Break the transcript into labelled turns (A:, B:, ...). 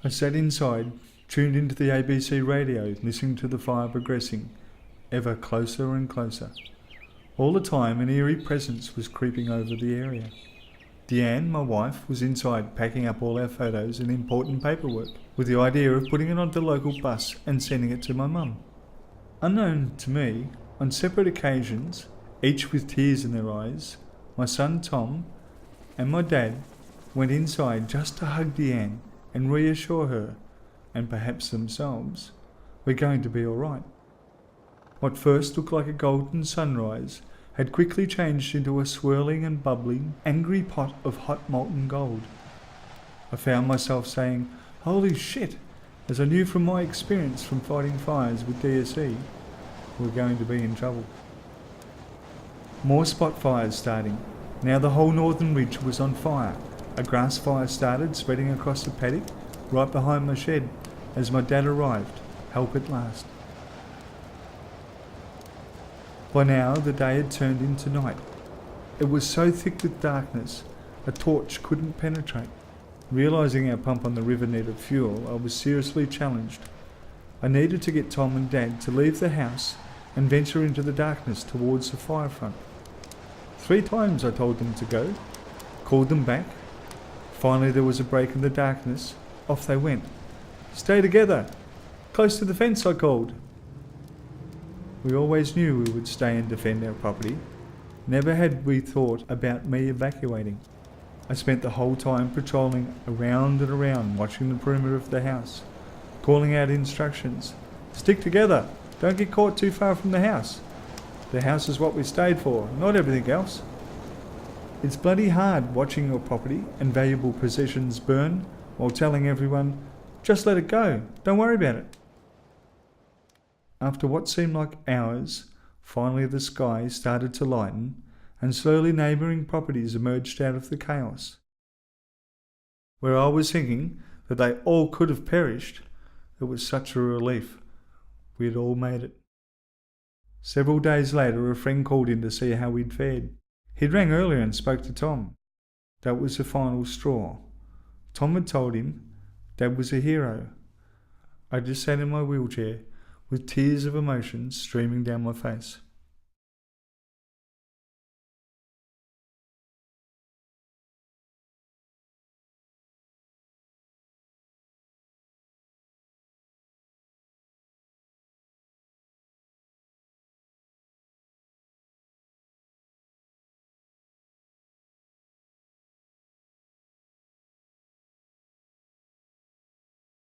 A: I sat inside, tuned into the ABC radio, listening to the fire progressing, ever closer and closer. All the time an eerie presence was creeping over the area. Deanne, my wife, was inside packing up all our photos and important paperwork, with the idea of putting it onto the local bus and sending it to my mum. Unknown to me, on separate occasions, each with tears in their eyes, my son Tom and my dad went inside just to hug Deanne and reassure her, and perhaps themselves, we're going to be all right. What first looked like a golden sunrise had quickly changed into a swirling and bubbling, angry pot of hot molten gold. I found myself saying, "Holy shit," as I knew from my experience from fighting fires with DSE, we're going to be in trouble. More spot fires starting. Now the whole northern ridge was on fire. A grass fire started spreading across the paddock right behind my shed as my dad arrived, help at last. By now the day had turned into night. It was so thick with darkness a torch couldn't penetrate. Realising our pump on the river needed fuel, I was seriously challenged. I needed to get Tom and Dad to leave the house and venture into the darkness towards the fire front. 3 times I told them to go, called them back. Finally there was a break in the darkness. Off they went. "Stay together! Close to the fence," I called. We always knew we would stay and defend our property. Never had we thought about me evacuating. I spent the whole time patrolling around and around, watching the perimeter of the house, calling out instructions. "Stick together! Don't get caught too far from the house. The house is what we stayed for, not everything else." It's bloody hard watching your property and valuable possessions burn while telling everyone, "Just let it go, don't worry about it." After what seemed like hours, finally the sky started to lighten and slowly neighbouring properties emerged out of the chaos. Where I was thinking that they all could have perished, it was such a relief. We had all made it. Several days later a friend called in to see how we'd fared. He'd rang earlier and spoke to Tom. That was the final straw. Tom had told him Dad was a hero. I just sat in my wheelchair with tears of emotion streaming down my face.